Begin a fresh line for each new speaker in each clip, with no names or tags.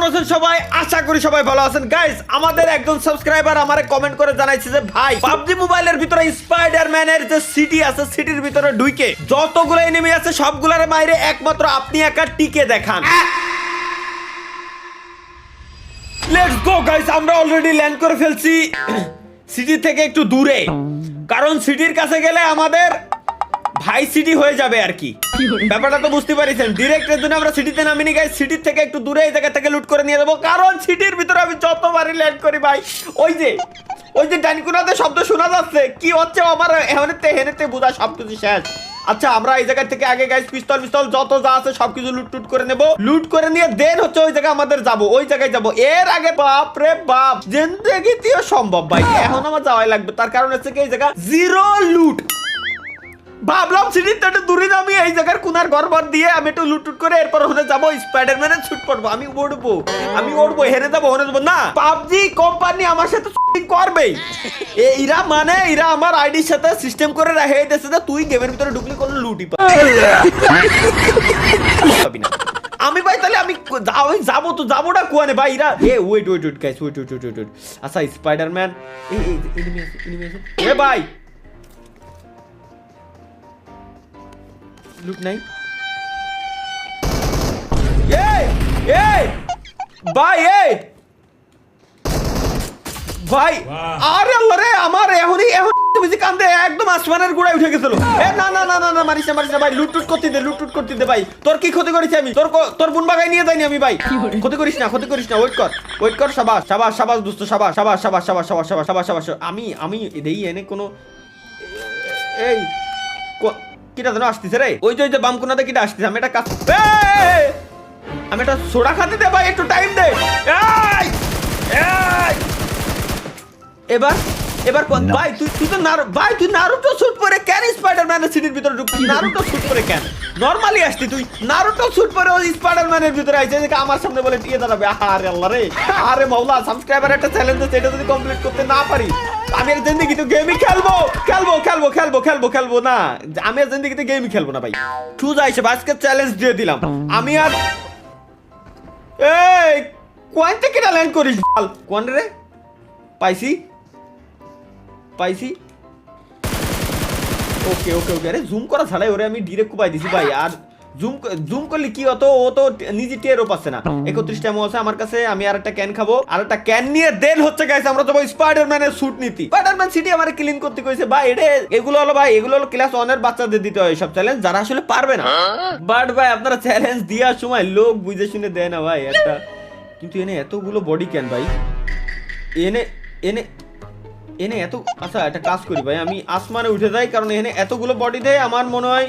আছেন সবাই? আশা করি সবাই ভালো আছেন। গাইস, আমাদের একজন সাবস্ক্রাইবার আমারে কমেন্ট করে জানাইছে যে ভাই পাবজি মোবাইলের ভিতরে স্পাইডারম্যানের যে সিটি আছে, সিটির ভিতরে ঢুকে যতগুলো এনিমি আছে সবগুলোর বাইরে একমাত্র আপনি একা টিকে দেখান। লেটস গো গাইস, আমরা অলরেডি ল্যান্ড করে ফেলছি সিটি থেকে একটু দূরে, কারণ সিটির কাছে গেলে আমাদের ভাই সিটি হয়ে যাবে আর কি। ব্যাপারটা তো বুঝতে পারছেন। ডিরেক্ট এর জন্য আমরা সিটিতে নামিনি গাইস, সিটির থেকে একটু দূরে এই জায়গা থেকে লুট করে নিয়ে যাবো, কারণ সিটির ভিতরে আমি যতবারই ল্যান্ড করি ভাই ওই যে ডাইনকুনাতে শব্দ শোনা যাচ্ছে, কি হচ্ছে আমার হেনেতে হেনেতে বোঝা সবকিছু শেষ। আচ্ছা, আমরা এই জায়গা থেকে আগে গাইস পিস্তল যত যা আছে সবকিছু লুট করে নেব, লুট করে নিয়ে দেন হচ্ছে ওই জায়গায় আমাদের যাবো, ওই জায়গায় যাবো। এর আগে বাপ রে বাপ জিন্দেগিতেও সম্ভব ভাই, এখন আমার যাওয়াই লাগবে। তার কারণ হচ্ছে কি এই জায়গা জিরো লুট। ভাবলাম সিটির একটু দূরে যাবি, এই জায়গার কোনার ঘর ভর দিয়ে আমি একটু লুট করে এরপর ওখানে যাবো, স্পাইডারম্যানের শুট করবো, আমি উড়বো হেরে যাবো না। পাবজি কোম্পানি আমার সাথে করবেই, এরা আমার আইডির সাথে সিস্টেম করে রেখে দিয়েছে যে তুই গেমের ভিতরে ঢুকলি কোনো লুটই পাবি না। আমি ভাই তাহলে আমি যাবোটা কোয়ানে ভাই। এরা ওয়েট গাইস, ওয়েট। আচ্ছা, স্পাইডারম্যান এ ভাই লুক নাই ভাই আরে আল্লাহ রে, আমার এখনই বেশি কান্দে একদম আসমানের গোড়ায় উঠে গেছিল। না মারিস না ভাই, লুট করতে দে ভাই। তোর কি ক্ষতি করেছি আমি? তোর বোন বাগায় নিয়ে যাইনি আমি ভাই। ক্ষতি করিস না, ওয়েট কর। সাবাস দোস্ত, সাবাস। আমি দেই এনে কোনো এই কিটা যেন আসতেছে রে, ওই যে বাম কোনাতে কিটা আসতেছে। আমি একটা সোডা খাতে দে ভাই, একটু টাইম দে। এবার ভাই তুই নারুটো স্যুট পরে কেন স্পাইডারম্যানের সিটির ভিতরে ঢুকছিস? নারুটো স্যুট পরে কেন? নরমালি আসতি তুই, নারুটো স্যুট পরে ওই স্পাইডারম্যানের ভিতরে আইছে যে আমার সামনে বলে টিকে দাঁড়াবে। আরে আল্লাহ রে, আরে মাওলা, সাবস্ক্রাইবার একটা চ্যালেঞ্জ আছে, এটা যদি কমপ্লিট করতে না পারি আমি আর জিন্দেগিতে গেমই খেলবো না। আমি আর জিন্দেগিতে গেমই খেলবো না ভাই। চুজ আইছে, আজকে চ্যালেঞ্জ দিয়ে দিলাম আমি। আর এই কোন থেকে ল্যান্ড করিস কোন রে? পাইছি ওকে। আরে জুম করা ছাড়াই ওরে আমি ডিরেক্ট কুপাই দিছি ভাই। আর জুম করলে কি হতো, ও তো নিজে টেরও পাচ্ছে না। 31 টাইম আছে আমার কাছে, আমি আর একটা ক্যান খাবো, আর একটা ক্যান নিয়ে দেন হচ্ছে গাইস আমরা যাবো স্পাইডারম্যানের স্যুট নিতে। স্পাইডারম্যান সিটি আমারে ক্লিন করতে কইছে ভাই। এগুলো হলো ক্লাস 1 এর বাচ্চাদের দিতে হয় সব চ্যালেঞ্জ, যারা আসলে পারবে না। বাট ভাই আপনারা চ্যালেঞ্জ দেওয়ার সময় লোক বুঝে শুনে দেয় না ভাই একটা। কিন্তু এনে এতগুলো বডি ক্যান ভাই, এনে এত। আচ্ছা, একটা কাজ করি ভাই, আমি আসমানে উঠে যাই, কারণ এখানে এতগুলো বডি দেয় আমার মনে হয়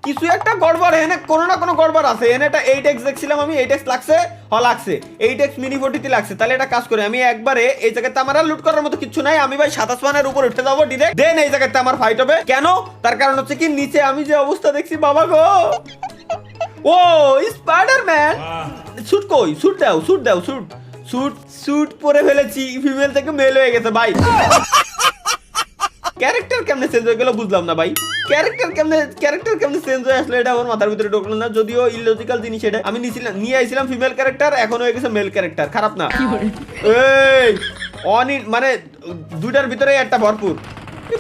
কিছু একটা গড়বড়, এখানে কোনো না কোনো গড়বড় আছে। এখানে একটা 8x দেখছিলাম আমি, 8x লাগছে, 8x মিনি 40 লাগছে। তাহলে একটা কাজ করি, আমি একবারে এই জায়গাতে আমার আর লুট করার মতো কিছু নাই, আমি ভাই 7 আসমানের উপর উঠে যাবো ডিরেক্ট। দেন এই জায়গাতে আমার ফাইট হবে। কেন? তার কারণ হচ্ছে কি নিচে আমি যে অবস্থা দেখছি বাবা গো। ও স্পাইডারম্যান স্যুট কই? স্যুট দাও স্যুট পরে ফেলেছি, ফিমেল থেকে মেল হয়ে গেছে ভাই। ক্যারেক্টার কেমনে চেঞ্জ হয়ে গেল বুঝলাম না ভাই। ক্যারেক্টার কেমনে চেঞ্জ হয়ে আসলে এটা আমার মাথার ভিতরে ঢুকলো না, যদিও ইলজিক্যাল জিনিস এটা। আমি নিয়ে আইছিলাম ফিমেল ক্যারেক্টার, এখন হয়ে গেছে মেল ক্যারেক্টার। খারাপ না? এই মানে দুইটার ভিতরে একটা ভরপুর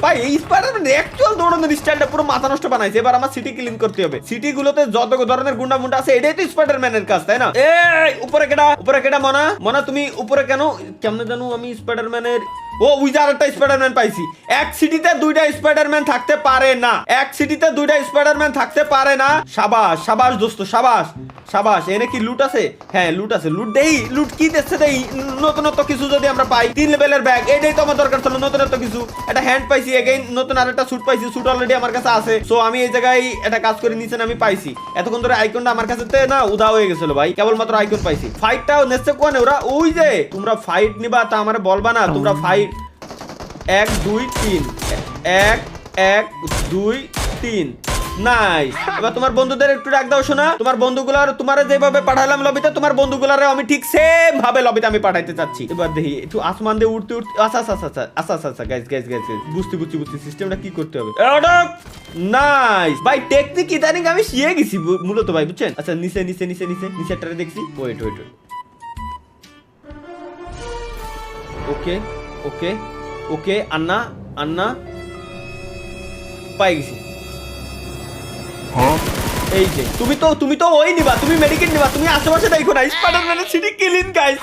ভাই। এই স্পাইডারম্যান অ্যাকচুয়াল দৌড়ানোর স্টাইলটা পুরো মাথা নষ্ট বানাইছে। এবার আমার সিটি ক্লিন করতে হবে। সিটি গুলোতে যত ধরনের গুন্ডা মুন্ডা আছে, এটাই তো স্পাইডারম্যানের কাজ, তাই না? এই উপরে কেডা মনা তুমি উপরে কেমনে জানো? আমি স্পাইডারম্যানের উইজার একটা স্পাইডারম্যান পাইছি। এক সিটিতে দুইটা স্পাইডারম্যান থাকতে পারে না। সাবাস দোস্ত, সাবাস। এনে কি লুট আছে? হ্যাঁ লুট আছে। লুট কি দিচ্ছে দেই, নতুনত্ব কিছু যদি আমরা পাই। 3 লেভেলের ব্যাগ, এইটাই তো আমার দরকার ছিল। নতুনত্ব কিছু একটা হ্যান্ড পাইছি, এগেইন নতুন আরেকটা স্যুট পাইছি। স্যুট অলরেডি আমার কাছে আছে। সো আমি এই জায়গায় একটা কাজ করে নিছেন, আমি পাইছি। এতক্ষণ ধরে আইকনটা আমার কাছে না উদা হয়ে গেছিল ভাই, কেবলমাত্র আইকন পাইছি। ফাইটটাও নেছে কোনে ওরা? ওই যে তোমরা ফাইট নিবা তা আমারে বলবা না। তোমরা ফাইট 1 2 3 1 2 3 নাইস। এবার তোমার বন্ধুদের একটু ডাক দাও শোনা। তোমার বন্ধুগুলার তোমারে যেভাবে পাঠালাম লবিতে, তোমার বন্ধুগুলারে আমি ঠিক সেম ভাবে লবিতে আমি পাঠাইতে চাচ্ছি। এবার দেখি একটু আসমান দিয়ে উঠতে। আচ্ছা গাইস বুঝছি সিস্টেমটা কি করতে হবে। নাইস ভাই, টেকনিক ইদানিং আমি শিখে গেছি মূলত ভাই, বুঝছেন? আচ্ছা নিচে একটারে দেখছি। ওয়েট ওকে ওকে ওকে আন্না আন্না পাই গেছি। এই যে তুমি তো ওই নিবা, তুমি মেডিকেট নিবা, তুমি আশেপাশে দেখো না। স্পাইডারম্যানের সিটি ক্লিন গাইস,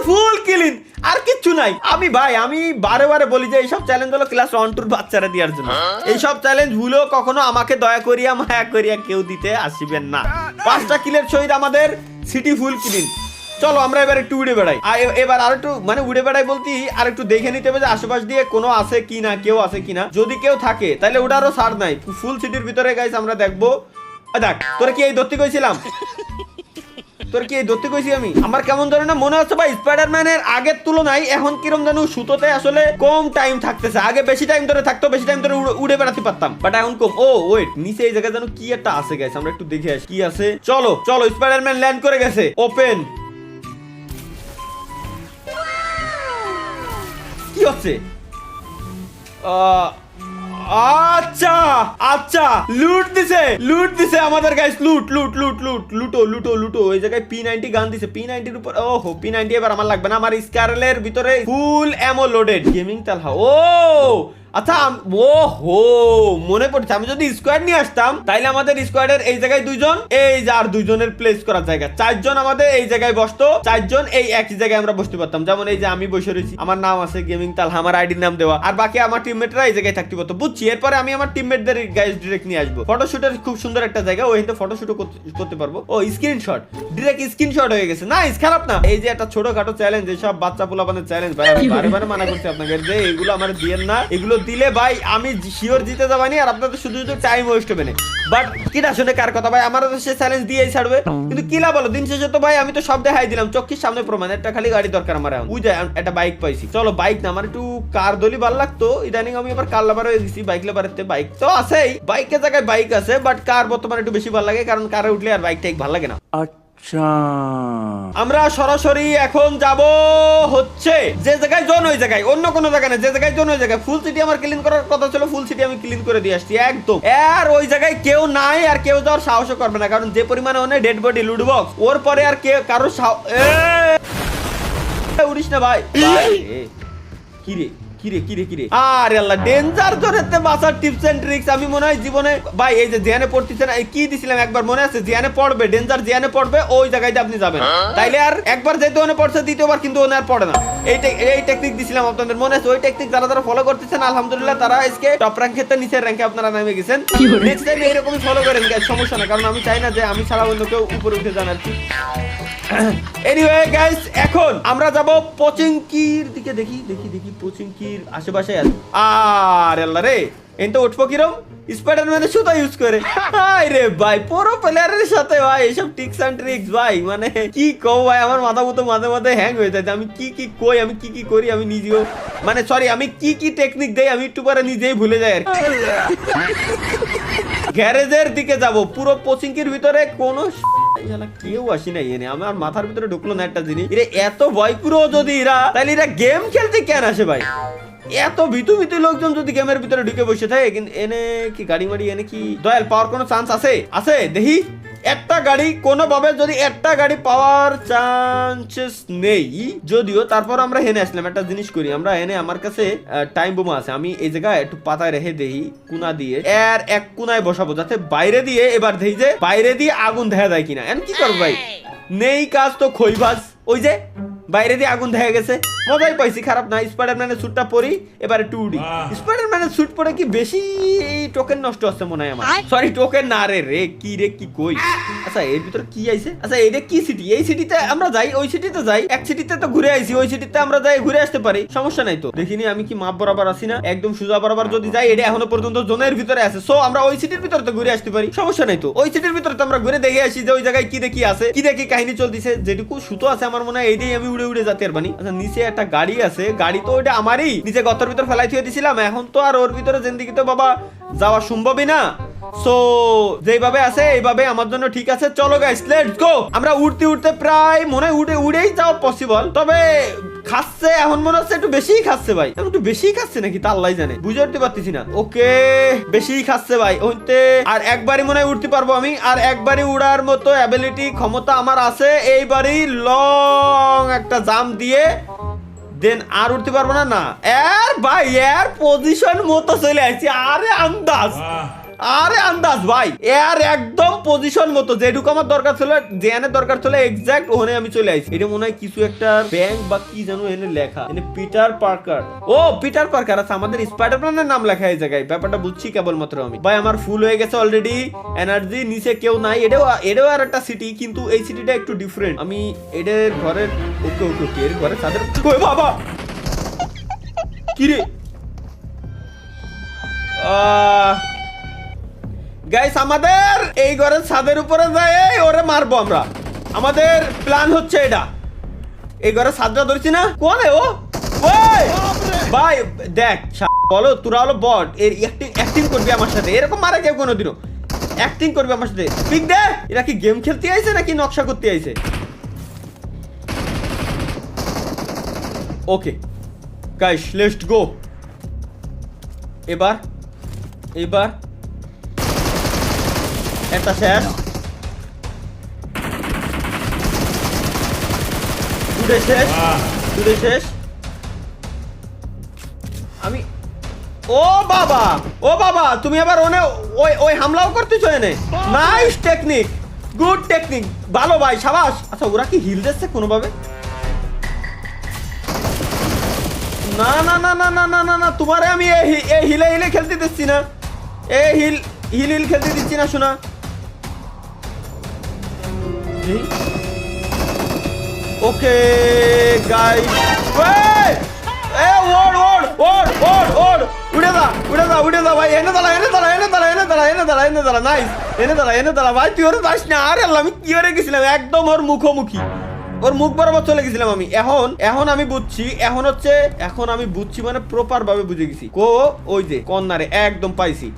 ফুল ক্লিন, আর কিচ্ছু নাই। আমি বারে বলি যে এইসব চ্যালেঞ্জ হলো ক্লাস 1-2 বাচ্চারা দেওয়ার জন্য। এইসব চ্যালেঞ্জ ভুলেও কখনো আমাকে দয়া করিয়া মায়া করিয়া কেউ দিতে আসিবেন না। 5টা কিলের সহিত আমাদের সিটি ফুল ক্লিন। চলো আমরা এবার একটু উড়ে বেড়াই। এবার আর একটু মানে উড়ে বেড়াই বলতে আর একটু দেখে নিতে হবে যে আশেপাশ দিয়ে কোনো আছে কিনা, কেউ আছে কিনা। যদি কেউ থাকে তাহলে ওটারও ছাড় নাই। ফুল সিটির ভিতরে গাইস আমরা দেখবো। দেখ তোরা কি এই ধরতে কইছিলাম, আমি আমার কেমন জানি না মনে হচ্ছে ভাই স্পাইডারম্যানের আগের তুলনায় এখন কিরম জানো সুতোতে আসলে কম টাইম থাকতেছে। আগে বেশি টাইম ধরে থাকতো, বেশি টাইম ধরে উড়ে বেড়াতে পারতাম, বাট এখন কম। ও ওয়েট, নিচে এই জায়গায় জানো কি একটা আছে গাইস, আমরা একটু দেখে আসি কি আছে। চলো স্পাইডারম্যান ল্যান্ড করে গেছে। ওপেন। কি হচ্ছে? আচ্ছা লুট দিছে আমাদের গাইস। লুটো ওই জায়গায় P90 গান দিছে। P90 এর উপর ওহো P90 এবার আমার লাগবে না। আমার স্কারলের ভিতরে ফুল অ্যামো লোডেড গেমিং তালহা। ও আচ্ছা ওহো মনে পড়ছে, আমি যদি স্কোয়াড নিয়ে আসতাম তাইলে আমাদের স্কোয়াডের এই জায়গায় 2 জন, এই যে আর 2 জনের প্লেস করার জায়গা 4 জন আমাদের এই জায়গায় বসতো। 4 জন এই একই জায়গায় আমরা বসতে পারতাম। যেমন এই যে আমি বসে রয়েছি, আমার নাম আছে গেমিং তাল, আমার আইডির নাম দেওয়া, আর বাকি আমার টিমমেটরা এই জায়গায় থাকতে পারতো। বুঝছি। এরপরে আমি আমার টিমমেটদের গাইস ডিরেক্ট নিয়ে আসবো। ফটোশুটের খুব সুন্দর একটা জায়গা, ওইখানে ফটোশুটও করতে পারবো। ও স্ক্রিনশট, ডিরেক্ট স্ক্রিনশট হয়ে গেছে। নাইস, খারাপ না। এই যে একটা ছোটখাটো চ্যালেঞ্জ, এইসব বাচ্চা পোলাপানের চ্যালেঞ্জ ভাই আমি বারে মানা করছি আপনাকে যে এগুলো আমার দিয়েন না। এগুলো দিলে ভাই আমি শিওর জিতে যাবানি, আর আপনাদের শুধু টাইম ওয়েস্ট হবে না। বাট কিনা শুনে কার কথা ভাই, আমার সে চ্যালেঞ্জ দিয়েই ছাড়বে, কিন্তু কিলা বলো দিন শেষে তো ভাই আমি তো সব দেখাই দিলাম চোখের সামনে প্রমাণ। একটা খালি গাড়ি দরকার আমার এখন। বুঝে একটা বাইক পাইছি। চলো বাইক না, আমার একটু কার দলি ভালো লাগতো। ইদানিং আমি আবার কার লাভার হয়ে গেছি। বাইক লাভারেতে বাইক তো আছেই, বাইকের জায়গায় বাইক আছে, বাট কার বর্তমানে একটু বেশি ভালো লাগে, কারণ কারে উঠলে আর বাইক টাইক ভালো লাগে না। আমরা সরাসরি এখন যাব হচ্ছে যে জায়গায় জন, ওই জায়গায়, অন্য কোনো জায়গায় না, যে জায়গায় জন ওই জায়গায়। ফুল সিটি আমার ক্লিন করার কথা ছিল, ফুল সিটি আমি ক্লিন করে দিয়ে আসছি একদম। আর ওই জায়গায় কেউ নাই, আর কেউ যাওয়ার সাহসও করবে না, কারণ যে পরিমাণে অনেক ডেড বডি লুট বক্স, ওর পরে আর কেউ কারোর উড়িস না ভাই। কিরে আরে আল্লাহ, ডেঞ্জার জোনেতে বাঁচার টিপস এন্ড ট্রিক্স আমি মনে হয় জীবনে ভাই এই যে জিয়ানে পড়তেছে না, কি দিছিলাম একবার মনে আছে, জিয়ানে পড়বে, ডেঞ্জার জিয়ানে পড়বে, ওই জায়গায় আপনি যাবেন, তাইলে আর একবার যেতে ওনে পড়ছে, দ্বিতীয়বার কিন্তু ওনে আর পড়ে না। এই টেকনিক দিছিলাম আপনাদের মনে আছে। ওই টেকনিক যারা ফলো করতেছেন আলহামদুলিল্লাহ তারা আজকে টপ র্যাঙ্ক থেকে নিচের র্যাঙ্কে আপনারা নামে গেছেন। নেক্সট টাইম এইরকমই ফলো করেন গাইস, সমস্যা না, কারণ আমি চাই না যে আমি ছাড়া অন্য কেউ উপরে উঠে যান আর কি। এনিওয়ে গাইস, এখন আমরা যাব পচিংকির দিকে। দেখি পচিংকির আশেপাশে আছে। আর আল্লাহ রে, এন তো উঠবো কিরম স্পাইডারম্যানের সুতা ইউজ করে। আরে ভাই প্রো প্লেয়ারের সাথে ভাই এইসব টিপস এন্ড ট্রিক্স ভাই মানে কি কও ভাই, আমার মাথা মতো মাঝে হ্যাং হয়ে যায়। আমি কি কই, আমি কি করি, আমি নিজেও মানে সরি আমি কি টেকনিক দেই আমি একটু পরে নিজেই ভুলে যাই আর কি। গ্যারেজের দিকে যাব, পুরো পচিংকির ভিতরে কোনো কেউ আসি নাই, এনে আমার মাথার ভিতরে ঢুকলো না একটা জিনিস, এত ভয় পুরো যদি তাহলে এরা গেম খেলতে কেন আসে ভাই? এত ভিতু লোকজন যদি গেমের ভিতরে ঢুকে বসে থাকে, কিন্তু এনে কি গাড়ি মাড়ি এনে কি দয়াল পাওয়ার কোনো চান্স আছে? দেখি একটা গাড়ি কোনোভাবে যদি একটা গাড়ি পাওয়ার চান্সেস নেই যদিও, তারপর আমরা হেনে আসলাম। একটা জিনিস করি আমরা হেনে, আমার কাছে টাইম বোমা আছে, আমি এই জায়গায় একটু পাতায় রেখে দেই কোনা দিয়ে, এর এক কোনায় বসাবো যাতে বাইরে দিয়ে এবার দেই যে বাইরে দিয়ে আগুন দেখা যায় কিনা। এন কি করবো ভাই, নেই কাজ তো খইবাজ। ওই যে বাইরে দিয়ে আগুন দেখা গেছে, মজাই পাইছি, খারাপ না। স্পাইডারম্যানের স্যুটটা পরি, এবারে 2D স্পাইডারম্যানের স্যুট পরে কি বেশি টোকেন নষ্ট হচ্ছে মনে হয় আমার। সরি টোকেন না রে কি কই। আচ্ছা এর ভিতরে কি আইছে? আচ্ছা এটা কি সিটি? এই সিটিতে আমরা যাই, ওই সিটিতে যাই, এক সিটিতে তো ঘুরে আইছি, ওই সিটিতে আমরা যাই ঘুরে আসতে পারি, সমস্যা নাই তো। দেখিনি আমি কি মাপ বরাবর আছি না, একদম সোজা বরাবর যদি যাই, এটা এখনো পর্যন্ত জোনের ভিতরে আছে, সো আমরা ওই সিটির ভিতরে তো ঘুরে আসতে পারি, সমস্যা নাই তো। ওই সিটির ভিতরে তো আমরা ঘুরে দেখে আসি যে ওই জায়গায় কি দেখি আছে, কি দেখি কাহিনী চলতেছে। যেটুকু সুতো আছে আমার মনে হয় এইটাই আমি উড়ে যেতে পারবানি। আচ্ছা নিচে একটা গাড়ি আছে, গাড়ি তো ওইটা আমারই, নিচে গর্তের ভিতর ফেলাই থুয়ে দিছিলাম, এখন তো আর ওর ভিতরে জিন্দিগি তো বাবা যাওয়া সম্ভবই না, সো যেভাবে আছে এইভাবে আমার জন্য ঠিক আছে। চলো গাইস লেটস গো। আমরা উড়তে প্রায় মনে উড়েই যাওয়া পসিবল, তবে খাচ্ছে এখন মনে হচ্ছে একটু বেশিই খাচ্ছে ভাই, একটু বেশিই খাচ্ছে নাকি তা আল্লাহ জানে, বুঝে উঠতে পারতেছি না। ওকে বেশিই খাচ্ছে ভাই, ওইতে আর একবারই মনে হয় উঠতে পারবো আমি, আর একবারই উড়ার মতো অ্যাবিলিটি ক্ষমতা আমার আছে। এইবারই লং একটা জাম্প দিয়ে দেন আর উঠতে পারবো না। না এর ভাই এর পজিশন মতো চলে আসছি। আরে আন্দাজ ভাই এর একদম পজিশন মতো যেটুকু আমার দরকার ছিল, জেনের দরকার ছিল এক্সাক্ট ওখানে আমি চলে আসছি। এটা মনে হয় কিছু একটা ব্যাংক বা কি জানো এনে লেখা, এনে পিটার পার্কার। ও পিটার পার্কার আছে, আমাদের স্পাইডারম্যানের নাম লেখা এই জায়গায়। ব্যাপারটা বুঝছি কেবলমাত্র আমি। ভাই আমার ফুল হয়ে গেছে অলরেডি এনার্জি, নিচে কেউ নাই। এটাও আর একটা সিটি, কিন্তু এই সিটিটা একটু ডিফারেন্ট। আমি এদের ঘরের ওকে ওকে ওকে এর ঘরে তাদের কই বাবা কি রে গাইস, আমাদের এই ঘরের ছাদের উপরে যায় ওরে মারবো আমরা। আমাদের প্ল্যান হচ্ছে এটা। এই ঘরের ছাদটা ধরছি না, কোন ও ওই ভাই দেখ বলো তোরা হলো বট, এর অ্যাক্টিং করবি আমার সাথে। এরকম মারা কেউ কোনোদিনও অ্যাক্টিং করবি আমার সাথে। পিক দে, এরা কি গেম খেলতে আইছে নাকি নকশা করতে আইছে? Okay guys let's go. এবার একটা শেষ, দুটো শেষ। আমি ও বাবা তুমি আবার ওই হামলাও করতেছো এনে। নাইস টেকনিক, গুড টেকনিক, ভালো ভাই সাবাস। আচ্ছা ওরা কি হিল দিচ্ছে কোনোভাবে? না না না না না না না না, তোমারে আমি এই হিলে খেলতে দিচ্ছি না। এই হিল খেলতে দিচ্ছি না শোনা। ওকে গাইস, উড়ে যা ভাই। এনে দাঁড়া নাইস, এনে দাঁড়া ভাই। তুই ওরে যাস না। আরে আল্লাহ, আমি কি করে গেছিলাম একদম ওর মুখোমুখি, ওর মুখ বরাবর চলে গেছিলাম আমি। এখন আমি বুঝছি, এখন আমি বুঝছি মানে প্রপার ভাবে বুঝে গেছি। ওই যে কর্নারে একদম পাইছি।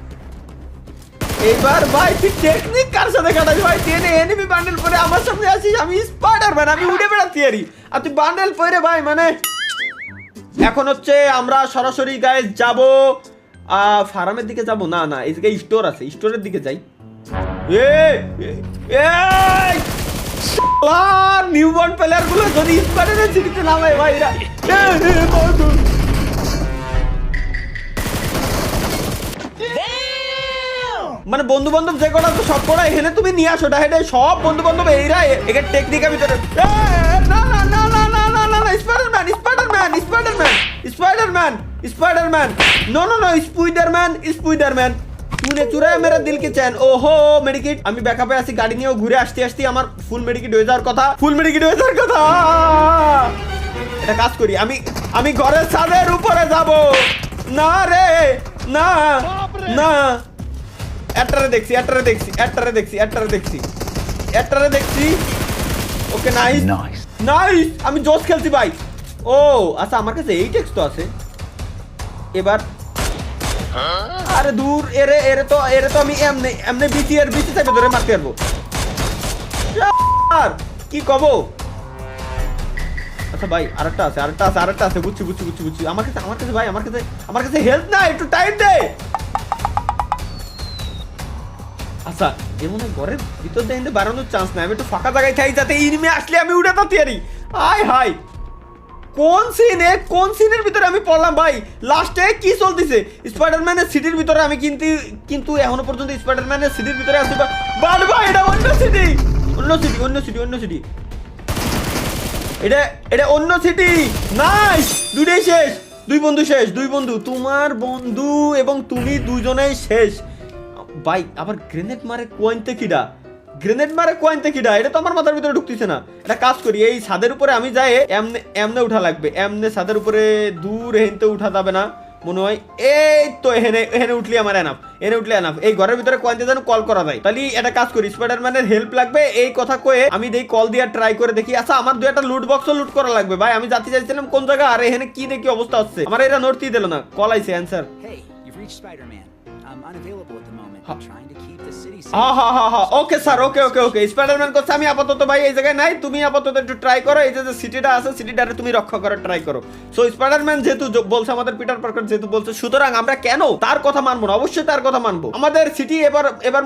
এইবার ভাই তুই টেকনিক কার সাথে কাটাস ভাই? তুই এনিমি বান্ডেল পরে আমার সামনে আসিস, আমি স্পাইডারম্যান, আমি উড়ে বেড়াচ্ছি আরি, আর তুই বান্ডেল পরে ভাই। মানে এখন হচ্ছে আমরা সরাসরি গাইস যাব ফার্মের দিকে যাব। না না, এই জায়গায় স্টোর আছে, স্টোরের দিকে যাই। নিউবর্ন প্লেয়ার গুলো যদি স্পাইডারের সিটিতে নামায় ভাই, মানে বন্ধু বান্ধব যে কটা তো সব কটা এখানে তুমি নিয়ে আসো। হেঁটে সব বন্ধু বান্ধব এইরা এখানে টেকনিকের ভিতরে। না না না না না না না না, Spiderman no no no, Spiderman तूने चुराया मेरा दिल के चैन। ओहो मेडिकेट, আমি ব্যাকআপে আছি, গাড়ি নিয়েও ঘুরে আসতে আমার ফুল মেডিকেট হয়ে যাওয়ার কথা। এটা কাজ করি, আমি ঘরের ছাদের উপরে যাব। না রে না না, একটারে দেখছি। ওকে নাইস, আমি জোস খেলছি ভাই। ও আচ্ছা, আমার কাছে এই টেক্সট তো আছে। এবার আরে দূর, এরে তো আমি এমনি বিচি থেকে ধরে মারতে পারবো। কি কব? আচ্ছা ভাই আরেকটা আছে। বুঝছি। আমার কাছে ভাই, আমার কাছে হেল্প না, একটু টাইম দে। আচ্ছা এমন ঘরের ভিতর দিয়ে বাড়ানোর চান্স নাই। আমি একটু ফাঁকা জায়গায় থাকি যাতে ইনিমি আসলে আমি উড়ে যেতে পারি। হাই কোন সিনের ভিতরে আমি পড়লাম ভাই? লাস্টে কি চলতেছে? স্পাইডারম্যানের সিটির ভিতরে আমি কিন্তু এখনো পর্যন্ত স্পাইডারম্যানের সিটির ভিতরে আছি। বাট ভাই এটা অন্য সিটি। এটা অন্য সিটি। নাইস, দুইটাই শেষ। দুই বন্ধু, তোমার বন্ধু এবং তুমি দুজনেই শেষ ভাই। আবার গ্রেনেড মারে কোয়েন্তে কিডা? এটা তো আমার মাথার ভিতরে ঢুকতেছে না। এটা কাজ করি, এই ছাদের উপরে আমি যাই, এমনে উঠা লাগবে। এমনে ছাদের উপরে দূর হেনতে উঠা যাবে না মনে হয়। এই তো এখানে উঠলি আমার এনাফ। এই ঘরের ভিতরে কোয়েন্তে যেন কল করা যায়। তাহলে এটা কাজ করি, স্পাইডারম্যানের হেল্প লাগবে এই কথা কয়ে আমি দেই কল দিয়ে ট্রাই করে দেখি। আচ্ছা আমার দুই একটা লুট বক্সও লুট করা লাগবে ভাই। আমি যাতে চাইছিলাম কোন জায়গা, আর এখানে কি দেখি অবস্থা হচ্ছে। আমার এরা নোট দিয়ে দিল না, কল আইছে answer.
I'm unavailable at the moment. I'm trying to keep the city safe.
হ্যাঁ ওকে স্যার ওকে স্পাইডারম্যান করছে আমি আপাতত ভাই এই জায়গায় নাই তুমি আপাতত একটু ট্রাই করো এই যে সিটিটা আছে সিটিটারে তুমি রক্ষা করার ট্রাই করো সো স্পাইডারম্যান যেহেতু বলছে আমাদের পিটার পার্কার যেহেতু বলছে সুতরাং আমরা কেন তার কথা মানবো না অবশ্যই তার কথা মানবো আমাদের সিটি এবার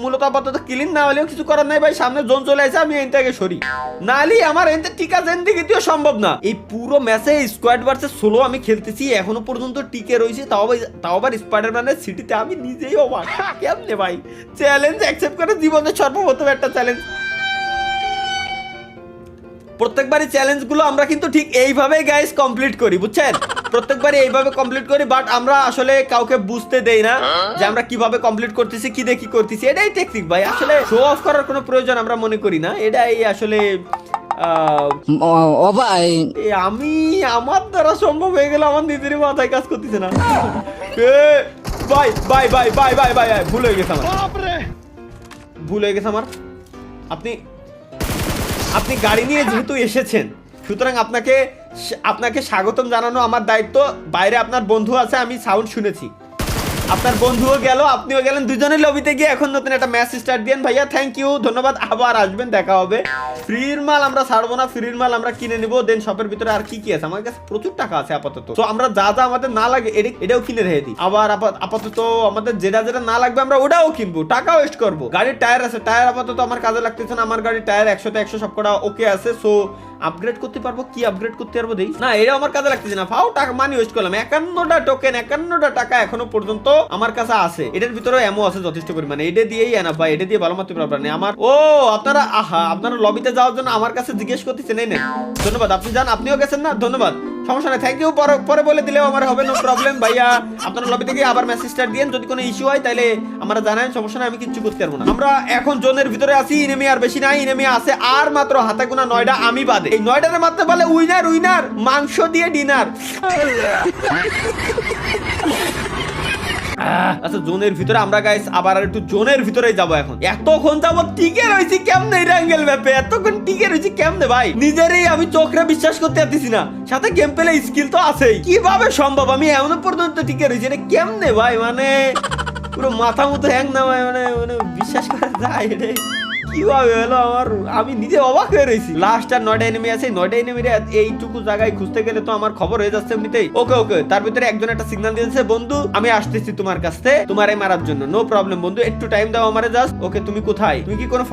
মূলত আপাতত ক্লিন না হলেও কিছু করার নাই ভাই সামনে জোন চলে আসে আমি এখান থেকে সরি নালি আমার এতে টিকা জেন্দিগিতেও সম্ভব না এই পুরো ম্যাচে স্কোয়াড ভার্সেস সোলো আমি খেলতেছি এখনো পর্যন্ত টিকে রয়েছে তাও আবার স্পাইডারম্যানের সিটিতে আমি নিজেই অবাক কেমনে ভাই চ্যালেঞ্জ অ্যাকসেপ্ট করে জীবনের সর্বপ্রথম একটা চ্যালেঞ্জ প্রত্যেকবারই চ্যালেঞ্জগুলো আমরা কিন্তু ঠিক এইভাবেই গাইস কমপ্লিট করি বুঝছেন প্রত্যেকবারই এইভাবে কমপ্লিট করি বাট আমরা আসলে কাউকে বুঝতে দেই না যে আমরা কিভাবে কমপ্লিট করতেছি কি দেখি করতেছি এটাই টেকনিক ভাই আসলে শো অফ করার কোনো প্রয়োজন আমরা মনে করি না এটাই আসলে আমি আমার দ্বারা সম্ভব হয়ে গেল আমার নিজেরই মাথায় কাজ করতেছে না বাই ভুল হয়ে গেছে আমার আপনি গাড়ি নিয়ে যেহেতু এসেছেন সুতরাং আপনাকে স্বাগতম জানানো আমার দায়িত্ব বাইরে আপনার বন্ধু আছে আমি সাউন্ড শুনেছি আপনার বন্ধুও গেল আপনিও গেলেন দুজনের লবিতে গিয়ে এখন নতুন একটা ম্যাচ স্টার্ট দিয়েন ভাইয়া থ্যাংক ইউ ধন্যবাদ আবার আসবেন দেখা হবে ফ্রির মাল আমরা ছাড়বো না ফ্রির মাল আমরা কিনে নেবো দেন শপের ভিতরে আর কি আছে আমার কাছে প্রচুর টাকা আছে আপাতত তো আমরা যা আমাদের না লাগে এটাও কিনে রেখে দিই আবার আপাতত আমাদের যেটা না লাগবে আমরা ওটাও কিনবো টাকা ওয়েস্ট করবো গাড়ির টায়ার আছে টায়ার আপাতত আমার কাজে লাগতেছে না আমার গাড়ির টায়ার 100 সবকটা ওকে আছে সো আপগ্রেড করতে পারবো কি আপগ্রেড করতে পারবো দেই না এটা আমার কাজে লাগতেছে না ফাও টাকা মানি ওয়েস্ট করলাম 51টা টোকেন 51টা টাকা এখনো পর্যন্ত আমার কাছে আছে এটার ভিতরে এমও আছে যথেষ্ট পরিমাণে এটা দিয়েই এনা ভাই এটা দিয়ে ভালো মারতে পারবেন না আমার ও আপনারা লবিতে যাওয়ার জন্য আমার কাছে জিজ্ঞেস করতেছেন এই নেন ধন্যবাদ আপনি যান আপনিও গেছেন না ধন্যবাদ সমস্যা নাই থ্যাংক ইউ পরে বলে দিলেও আমার হবে নো প্রবলেম ভাইয়া আপনারা লবিতে গিয়ে আবার মেসেজ স্টার্ট দিয়েন যদি কোনো ইস্যু হয় তাহলে আমরা জানান সমস্যা নাই আমি কিচ্ছু করতে পারবো না আমরা এখন জোনের ভিতরে আছি ইনেমি আর বেশি নাই ইনেমি আছে আর মাত্র হাতে গোনা 9টা আমি বাদে এই 9টার মাত্র বলে উইনার মাংস দিয়ে ডিনার আচ্ছা জোনের ভিতরে আমরা গাইস আবার একটু জোনের ভিতরে যাব এখন এতক্ষণ যাবো টিকে রয়েছি কেমনে র্যাঙ্গেল ম্যাপে এতক্ষণ টিকে রয়েছি কেমনে ভাই নিজেরই আমি চোখে বিশ্বাস করতে পারতেছি না সাথে গেম প্লে স্কিল তো আছেই কিভাবে সম্ভব আমি এমন পর্যন্ত টিকে রয়েছি এটা কেমনে ভাই মানে পুরো মাথা মতো হ্যাং না ভাই মানে বিশ্বাস করা যায় এটা কিভাবে হলো আমি নিজে অবাক হয়ে রয়েছি লাস্ট আর 9টা এনিমি আছে 9টা এনিমির এইটুকু জায়গায় খুঁজতে গেলে তো আমার খবর হয়ে যাচ্ছে এমনিতেই ওকে তার ভিতরে একজন একটা সিগন্যাল দিয়েছে বন্ধু আমি আসতেছি তোমার কাছে তোমারে মারার জন্য নো প্রবলেম বন্ধু একটু টাইম দাও আমারে জাস্ট ওকে তুমি কোথায় তুমি কি কোনো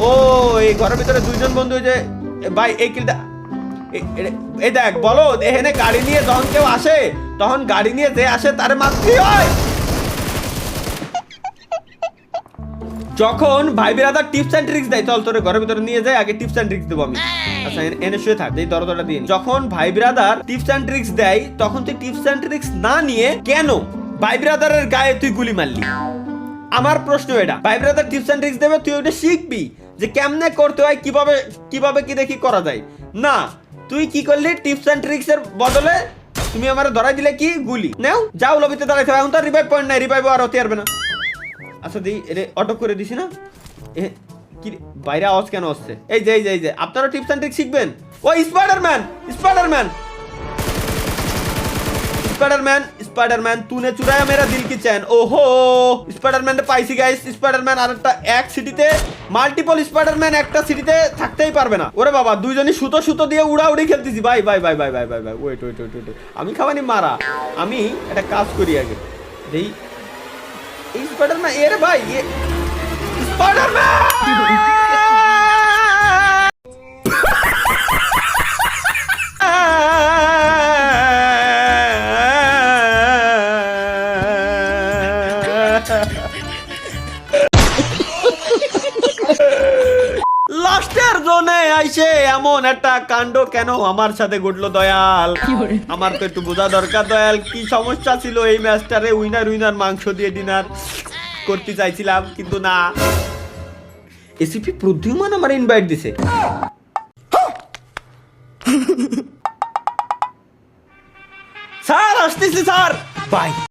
ও এই ঘরের ভিতরে দুইজন বন্ধু যে ভাই এই কিলটা এই দেখ বলো এখানে গাড়ি নিয়ে যখন কেউ আসে তখন গাড়ি নিয়ে যে আসে তারে মারতেই হয় যখন ভাই বিরাদার টিপস এন্ড ট্রিক্স দেয় চল তোরে ঘরের ভিতরে নিয়ে যাই আগে টিপস এন্ড ট্রিক্স দেবো আমি আচ্ছা এনে শুয়ে থাক এই দরজাটা দিয়ে যখন ভাই বিরাদার টিপস এন্ড ট্রিক্স দেয় তখন তুই টিপস এন্ড ট্রিক্স না নিয়ে কেন ভাই বিরাদারের গায়ে তুই গুলি মারলি আমার প্রশ্ন এটা ভাই ব্রাদার টিপস এন্ড ট্রিক্স দেবে তুই ওটা শিখবি যে কেমনে করতে হয় কিভাবে কি দেখি করা যায় না তুই কি করলি টিপস এন্ড ট্রিক্স এর বদলে তুমি আমারে ধরাই দিলে কি গুলি নাও যাও লবিতে দাঁড়াইতে এখন তো রিভাইভ পয়েন্ট নাই রিভাইভ আর হতে পারবে না আচ্ছা দি এরে অটো করে দিছি না কি বাইরে আওয়াজ কেন আসছে এই যে আপনারা টিপস এন্ড ট্রিক্স শিখবেন ও स्पाइडरमैन तूने चुराया मेरा दिल की चैन ओहो स्पाइडरमैन ने पाইছি গাইস স্পাইডারম্যান আরেকটা এক সিটিতে মাল্টিপল স্পাইডারম্যান একটা সিটিতে থাকতেই পারবে না ওরে বাবা দুইজনই সুতো দিয়ে উড়াউড়ি খেলতেছি ভাই ওয়েট আমি খাবানি মারা আমি একটা কাজ করি আগে দেই এই স্পাইডারম্যান এরে ভাই স্পাইডারম্যান লাস্টের জোনে আইছে এমন একটা কাণ্ড কেন আমার সাথে ঘটলো দয়াল আমার তো একটু বোঝা দরকার দয়াল কি সমস্যা ছিল এই ম্যাচটারে উইনার মাংস দিয়ে ডিনার করতে চাইছিলাম কিন্তু না এসিপি প্রদ্যুমান আমার ইনভাইট দিছে স্যার আসতেছি স্যার বাই